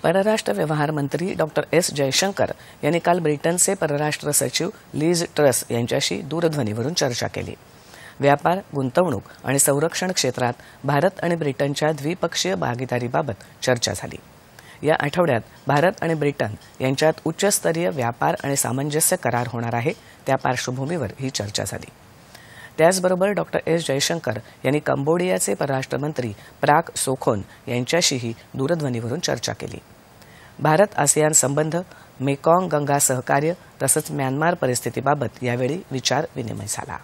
परराष्ट्र व्यवहार मंत्री डॉक्टर एस जयशंकर यांनी काल ब्रिटनचे परराष्ट्र सचिव लीज ट्रस यांच्याशी दूरध्वनीवरून चर्चा केली। व्यापार, गुंतवणूक आणि संरक्षण क्षेत्रात भारत आणि ब्रिटनच्या द्विपक्षीय भागीदारीबाबत चर्चा झाली। या आठवड्यात भारत आणि ब्रिटन यांच्यात उच्चस्तरीय व्यापार आणि सामंजस्य करार होणार आहे, त्या पार्श्वभूमीवर ही चर्चा झाली। त्याचबरोबर डॉक्टर एस जयशंकर यांनी कंबोडियाचे परराष्ट्र मंत्री प्राक सोखोन यांच्याशीही दूरध्वनीवरून चर्चा केली। भारत आसियान संबंध, मेकॉंग गंगा सहकार्य तसंच म्यानमार परिस्थितीबाबत यावेळी विचार विनिमय झाला।